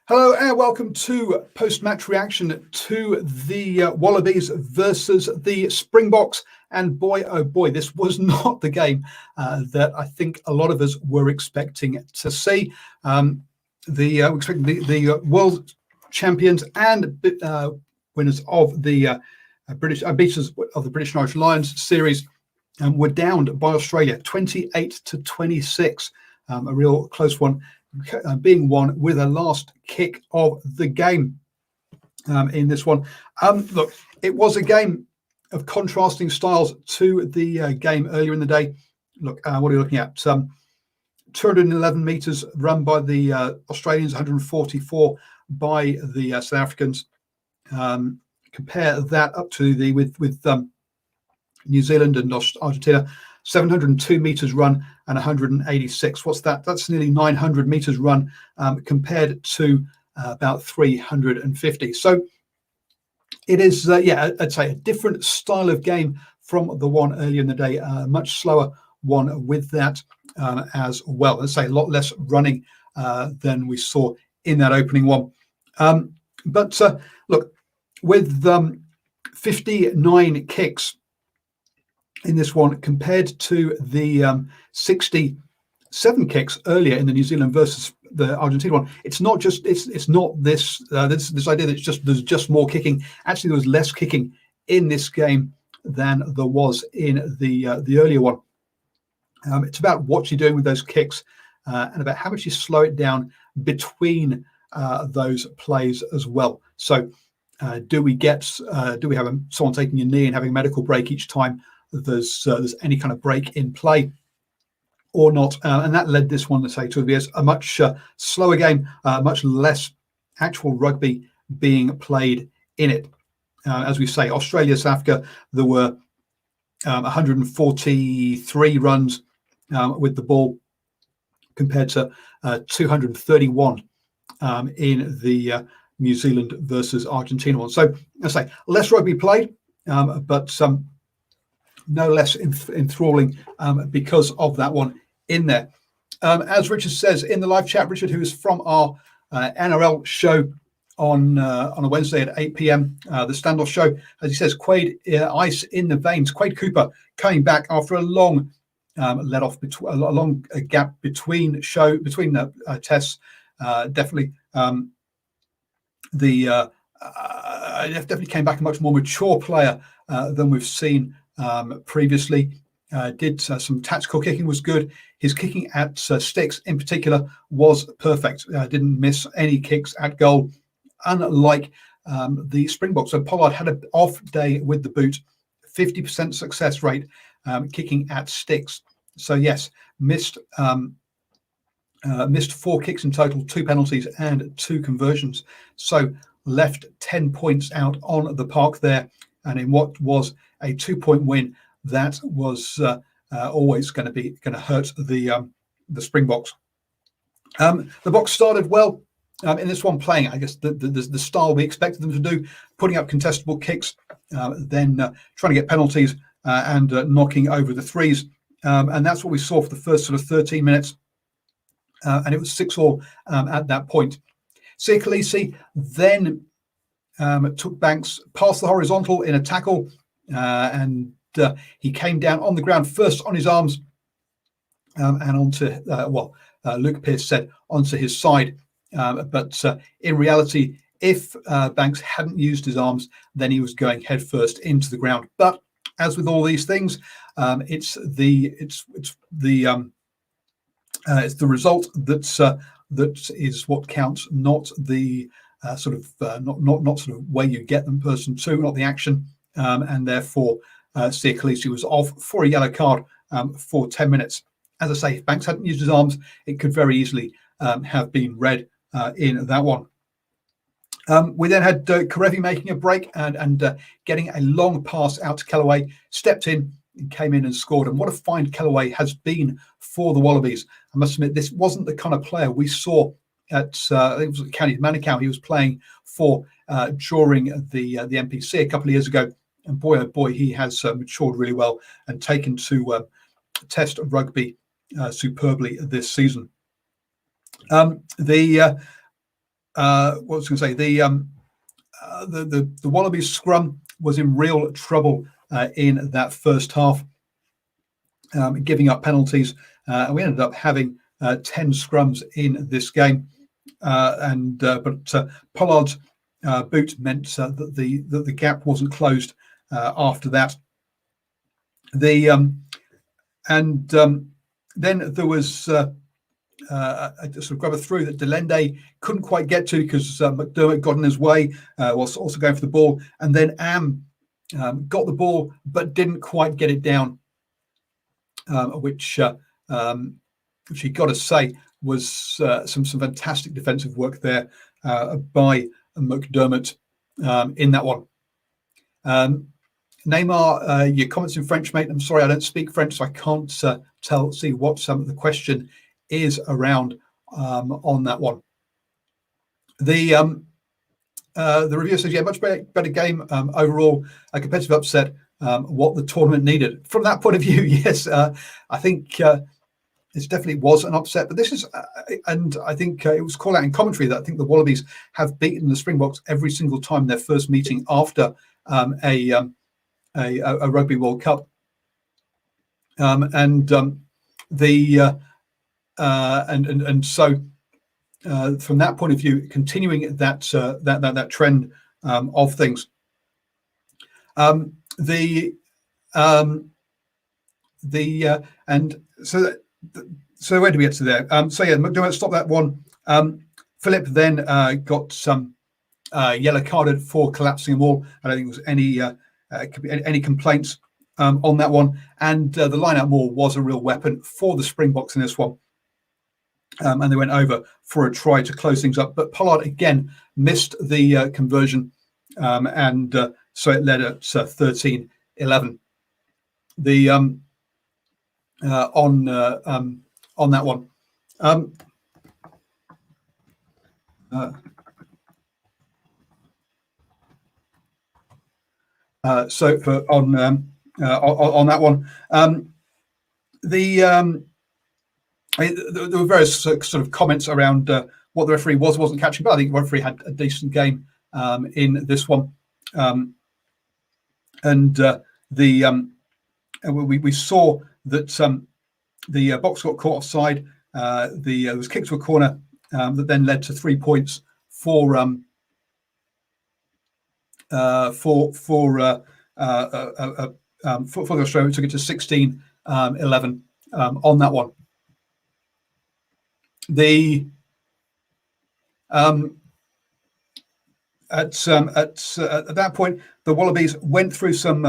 Hello and welcome to post-match reaction to the Wallabies versus the Springboks. And boy, oh boy, this was not the game that I think a lot of us were expecting to see. We're expecting the world champions and winners of the beaters of the British and Irish Lions series were downed by Australia, 28-26, a real close one. Being won with a last kick of the game in this one. Look, it was a game of contrasting styles to the game earlier in the day. Look, what are you looking at? 211 metres run by the Australians, 144 by the South Africans. Compare that up to the with New Zealand and Argentina. 702 metres run and 186. What's that? That's nearly 900 metres run compared to about 350. So it is, I'd say a different style of game from the one earlier in the day, a much slower one with that as well. Let's say a lot less running than we saw in that opening one. But look, with 59 kicks in this one compared to the 67 kicks earlier in the New Zealand versus the Argentina one, it's not just it's not this this idea that there's just more kicking. Actually, there was less kicking in this game than there was in the earlier one. It's about what you're doing with those kicks and about how much you slow it down between those plays as well. So, do we have someone taking a knee and having a medical break each time there's any kind of break in play or not? And that led this one to be a much slower game, much less actual rugby being played in it. As we say, Australia, South Africa, there were 143 runs with the ball compared to 231 in the New Zealand versus Argentina one. So I say less rugby played, but no less enthralling because of that one in there. As Richard says in the live chat, Richard, who is from our NRL show on a Wednesday at 8 p.m, the standoff show, as he says, Quade, ice in the veins. Quade Cooper coming back after a long let off, a long gap between the tests. Definitely definitely came back a much more mature player than we've seen previously. Did some tactical kicking, was good. His kicking at sticks in particular was perfect. Didn't miss any kicks at goal, unlike the Springboks. So Pollard had an off day with the boot, 50% success rate kicking at sticks. So yes, missed 4 kicks in total, 2 penalties and 2 conversions. So left 10 points out on the park there. And in what was a 2-point win, that was always going to hurt the Springboks. The Boks started well in this one, playing, I guess, the style we expected them to do, putting up contestable kicks, then trying to get penalties and knocking over the threes. And that's what we saw for the first sort of 13 minutes. And it was 6-all at that point. Siya Kolisi then took Banks past the horizontal in a tackle, and he came down on the ground first on his arms and onto, Luke Pearce said, onto his side. But in reality, if Banks hadn't used his arms, then he was going headfirst into the ground. But as with all these things, it's the result that is what counts, not the not sort of where you get them person two, not the action, and therefore Siya Kolisi was off for a yellow card for 10 minutes. As I say, if Banks hadn't used his arms, it could very easily have been red in that one. We then had Karevi making a break and getting a long pass out to Kellaway, stepped in and came in and scored. And what a find Kellaway has been for the Wallabies. I must admit, this wasn't the kind of player we saw at I think it was at County Manukau he was playing for during the NPC a couple of years ago. And boy, oh boy, he has matured really well and taken to test rugby superbly this season. The what was I going to say? The Wallabies scrum was in real trouble in that first half, giving up penalties, and we ended up having 10 scrums in this game. But Pollard's boot meant that the gap wasn't closed after that. Then there was a sort of grubber through that Delende couldn't quite get to because McDermott got in his way, whilst also going for the ball, and then Am got the ball but didn't quite get it down, which you got to say was some fantastic defensive work there by McDermott in that one. Neymar, your comments in French, mate. I'm sorry, I don't speak French, so I can't see what the question is around on that one. The reviewer says, yeah, much better game overall, a competitive upset, what the tournament needed. From that point of view, yes, I think it definitely was an upset, but this is, and I think it was called out in commentary that I think the Wallabies have beaten the Springboks every single time their first meeting after a Rugby World Cup, so from that point of view, continuing that trend of things. So where do we get to there? So yeah, McDermott stopped that one. Philip then got some yellow carded for collapsing them all. I don't think there was any complaints on that one. And the line-out maul was a real weapon for the Springboks in this one. And they went over for a try to close things up. But Pollard, again, missed the conversion. So it led at 13-11. On that one. So on that one, there were various sort of comments around what the referee wasn't catching, but I think the referee had a decent game in this one, we saw that the box got caught offside. It was kicked to a corner that then led to 3 points for the Australia. It took it to 16-11 on that one. At that point, the Wallabies went through some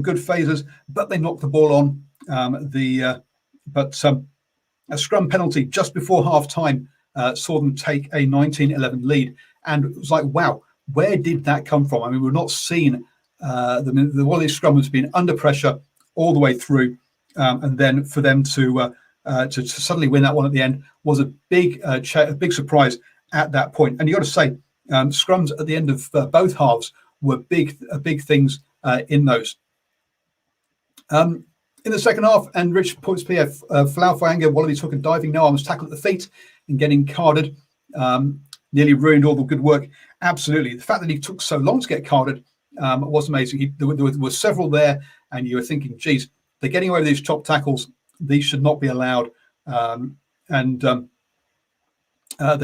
good phases, but they knocked the ball on. A scrum penalty just before half time saw them take a 19-11 lead, and it was like, wow, where did that come from? I mean, we've not seen the Wallabies scrum has been under pressure all the way through, and then for them to suddenly win that one at the end was a big surprise at that point. And you got to say, scrums at the end of both halves were big things in those. In the second half, and Rich points PF, Falau Faianga, Wallabies hook and diving, no arms, tackle at the feet and getting carded, nearly ruined all the good work. Absolutely. The fact that he took so long to get carded was amazing. There were several there, and you were thinking, geez, they're getting away with these chop tackles. These should not be allowed. They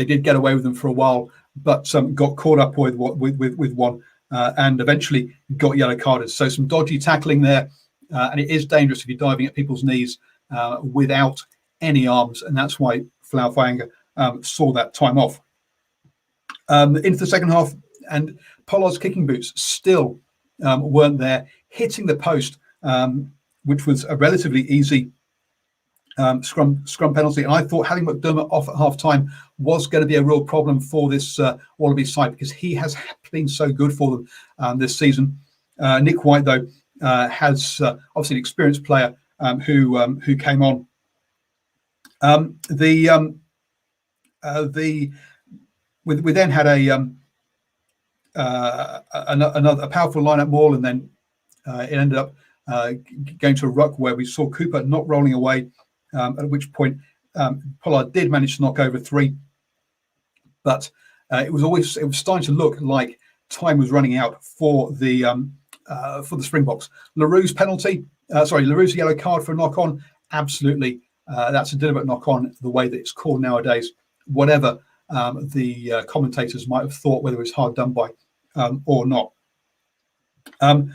did get away with them for a while, but got caught up with one and eventually got yellow carded. So some dodgy tackling there. And it is dangerous if you're diving at people's knees without any arms, and that's why Falau Faianga saw that time off. Into the second half, and Pollard's kicking boots still weren't there, hitting the post, which was a relatively easy scrum penalty. And I thought having McDermott off at half time was going to be a real problem for this Wallabies side, because he has been so good for them this season. Nick White, though, has obviously an experienced player who came on. We then had another powerful line-up maul, and then it ended up going to a ruck where we saw Cooper not rolling away. At which point Pollard did manage to knock over 3, but it was starting to look like time was running out for the Springboks. Leroux's Leroux's yellow card for a knock on. Absolutely, that's a deliberate knock on. The way that it's called nowadays, whatever the commentators might have thought, whether it was hard done by or not. And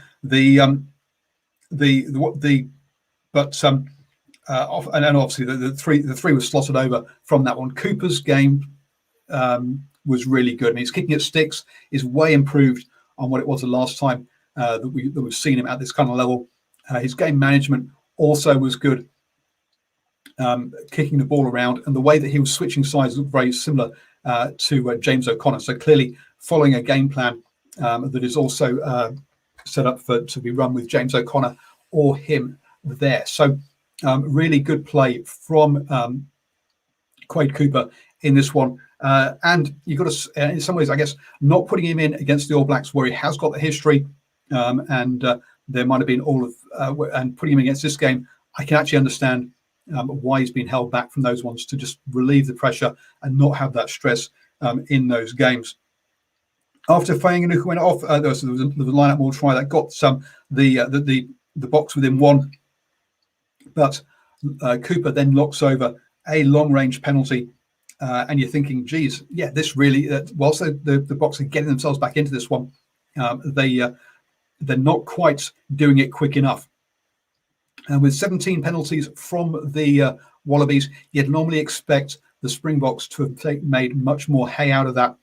obviously the three was slotted over from that one. Cooper's game was really good. I mean, his kicking at sticks is way improved on what it was the last time that we've seen him at this kind of level. His game management also was good, kicking the ball around, and the way that he was switching sides looked very similar to James O'Connor. So clearly following a game plan that is also set up to be run with James O'Connor or him there. So really good play from Quade Cooper in this one. And you've got to, in some ways, I guess, not putting him in against the All Blacks where he has got the history, and there might have been and putting him against this game, I can actually understand why he's been held back from those ones, to just relieve the pressure and not have that stress in those games. After Fainga'anuku went off, there was a line-up more try that got the box within one, but Cooper then knocks over a long-range penalty. And you're thinking, geez, yeah, this really, whilst the Boks are getting themselves back into this one, they're not quite doing it quick enough. And with 17 penalties from the Wallabies, you'd normally expect the Springboks to have made much more hay out of that.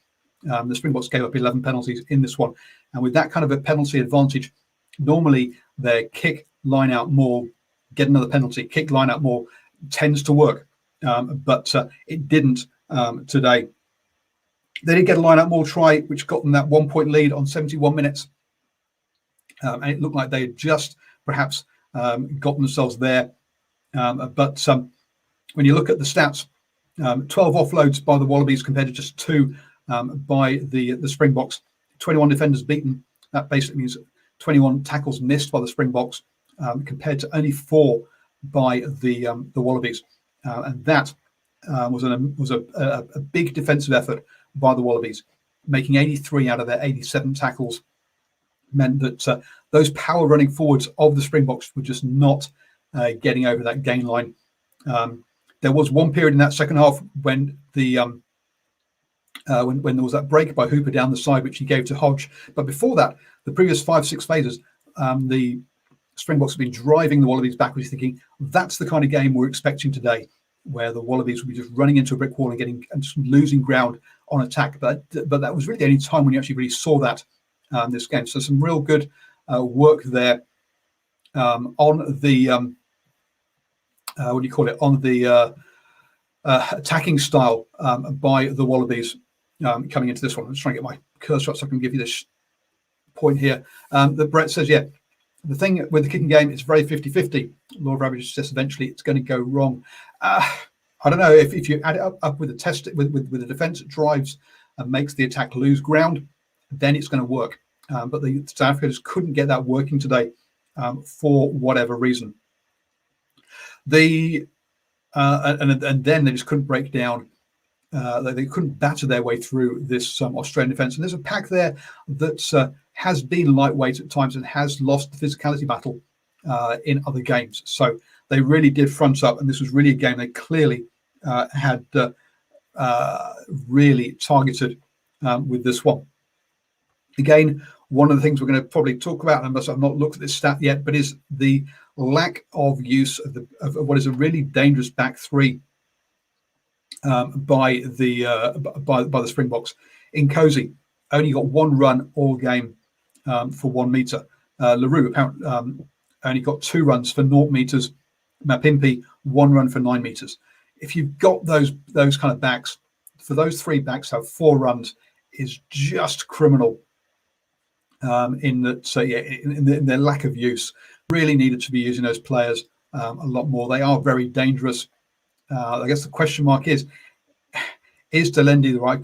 The Springboks gave up 11 penalties in this one. And with that kind of a penalty advantage, normally their kick, line out more, get another penalty, kick, line out more, tends to work. But it didn't today. They did get a line-out more try, which got them that 1 point lead on 71 minutes. And it looked like they had just perhaps got themselves there. But when you look at the stats, 12 offloads by the Wallabies compared to just 2 by the Springboks, 21 defenders beaten. That basically means 21 tackles missed by the Springboks compared to only 4 by the Wallabies. And that was a big defensive effort by the Wallabies, making 83 out of their 87 tackles. Meant that those power running forwards of the Springboks were just not getting over that gain line. There was one period in that second half when when there was that break by Hooper down the side, which he gave to Hodge. But before that, the previous 5-6 phases, the Springboks have been driving the Wallabies backwards, thinking that's the kind of game we're expecting today, where the Wallabies will be just running into a brick wall and just losing ground on attack. But that was really the only time when you actually really saw that this game. So some real good work there on the what do you call it? On the attacking style by the Wallabies coming into this one. I'm just trying to get my cursor up so I can give you this point here. That Brett says, yeah, the thing with the kicking game, it's very 50-50. Law of averages says eventually it's going to go wrong. I don't know if you add it up with the test with the defense drives and makes the attack lose ground, then it's going to work. But the South Africans couldn't get that working today for whatever reason. And then they just couldn't break down. They couldn't batter their way through this Australian defence. And there's a pack there that has been lightweight at times and has lost the physicality battle in other games. So they really did front up, and this was really a game they clearly had really targeted with this one. Again, one of the things we're going to probably talk about, and I've not looked at this stat yet, but is the lack of use of what is a really dangerous back three by the Springboks. Nkosi only got 1 run all game for 1 metre. Leroux apparently only got 2 runs for 0 metres. Mapimpi 1 run for 9 metres. If you've got those kind of backs, for those 3 backs to have 4 runs is just criminal. In their lack of use, really needed to be using those players a lot more. They are very dangerous. I guess the question mark is Delendi, the right,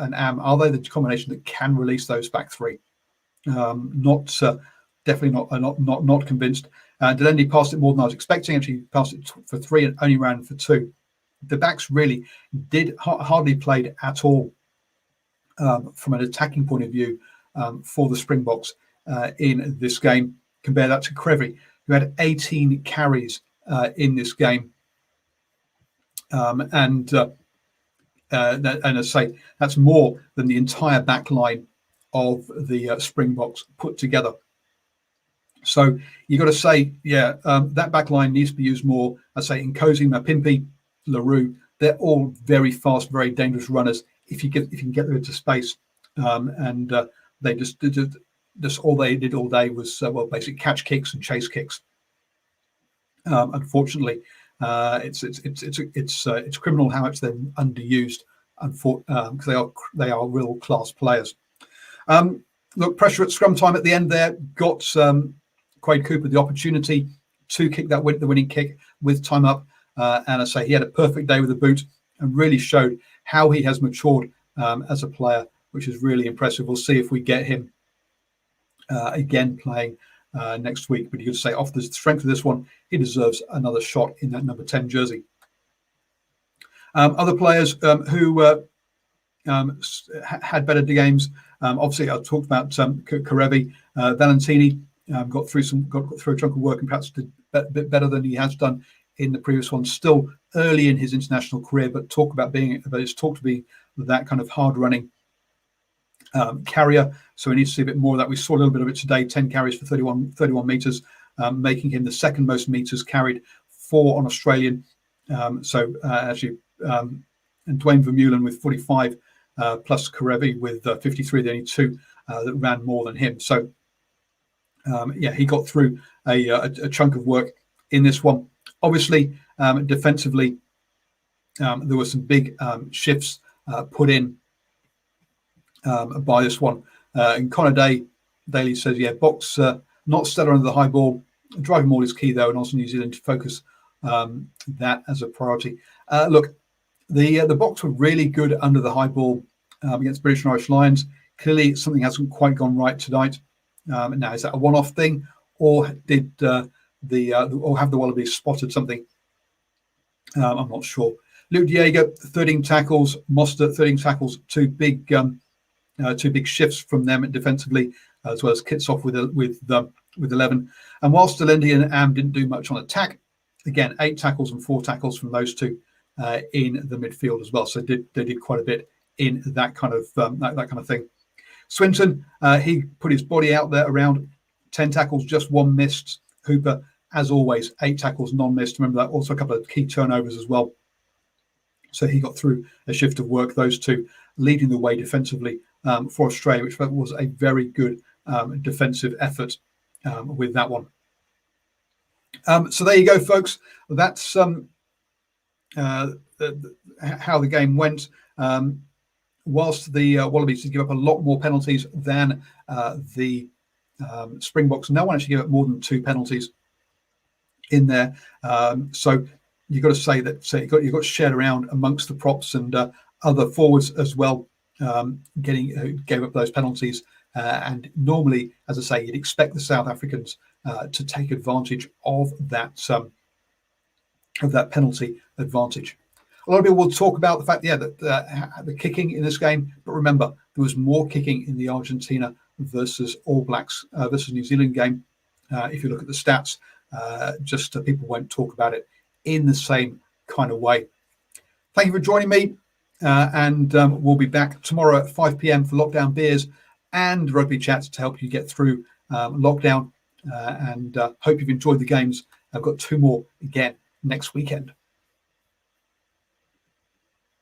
and Am, are they the combination that can release those back 3? Definitely not convinced. Delendi passed it more than I was expecting. Actually, passed it for 3 and only ran for 2. The backs really did hardly played at all from an attacking point of view for the Springboks in this game. Compare that to Crevi, who had 18 carries in this game. And as I say, that's more than the entire back line of the Springboks put together. So you've got to say, that back line needs to be used more. I say Nkosi, Mapimpi, LaRue, they're all very fast, very dangerous runners if you can get them into space. And they just all they did all day was basically catch kicks and chase kicks. Unfortunately, it's criminal how much they're underused, because they are real class players. Look, pressure at scrum time at the end there got Quade Cooper the opportunity to kick the winning kick with time up, and I say he had a perfect day with the boot and really showed how he has matured as a player, which is really impressive. We'll see if we get him again playing next week, but you could say off the strength of this one, he deserves another shot in that number 10 jersey. Other players who had better games, obviously I talked about Karevi. Valentini got through a chunk of work and perhaps did a bit better than he has done in the previous one. Still early in his international career, but it's talked to be that kind of hard running carrier, so we need to see a bit more of that. We saw a little bit of it today, 10 carries for 31 meters, making him the second most meters carried for an Australian. And Dwayne Vermeulen with 45 plus Karevi with 53, the only two that ran more than him. So he got through a chunk of work in this one. Obviously, defensively, there were some big shifts put in by this one. And Connor Daly says, Box not stellar under the high ball. Driving ball is key, though, and also New Zealand to focus that as a priority. Look, the Box were really good under the high ball against British and Irish Lions. Clearly, something hasn't quite gone right tonight. Now, is that a one-off thing, or did or have the Wallabies spotted something? I'm not sure. Luke Diego, 13 tackles. Mostert, 13 tackles. Two big shifts from them defensively, as well as Kitsoff with 11. And whilst Delendi and Am didn't do much on attack, again 8 tackles and 4 tackles from those two in the midfield as well. So they did quite a bit in that kind of that kind of thing. Swinton, he put his body out there around 10 tackles, just 1 missed. Hooper, as always, 8 tackles, non-missed. Remember that, also a couple of key turnovers as well. So he got through a shift of work, those two leading the way defensively for Australia, which was a very good defensive effort with that one. So there you go, folks. That's how the game went. Whilst the Wallabies did give up a lot more penalties than the Springboks, no one actually gave up more than 2 penalties in there. So you've got to say that you've got shared around amongst the props and other forwards as well, gave up those penalties. And normally, as I say, you'd expect the South Africans to take advantage of that penalty advantage. A lot of people will talk about the fact, that the kicking in this game, but remember, there was more kicking in the Argentina versus All Blacks versus New Zealand game. If you look at the stats, people won't talk about it in the same kind of way. Thank you for joining me, and we'll be back tomorrow at 5 p.m. for Lockdown Beers and Rugby Chats to help you get through lockdown, and hope you've enjoyed the games. I've got 2 more again next weekend.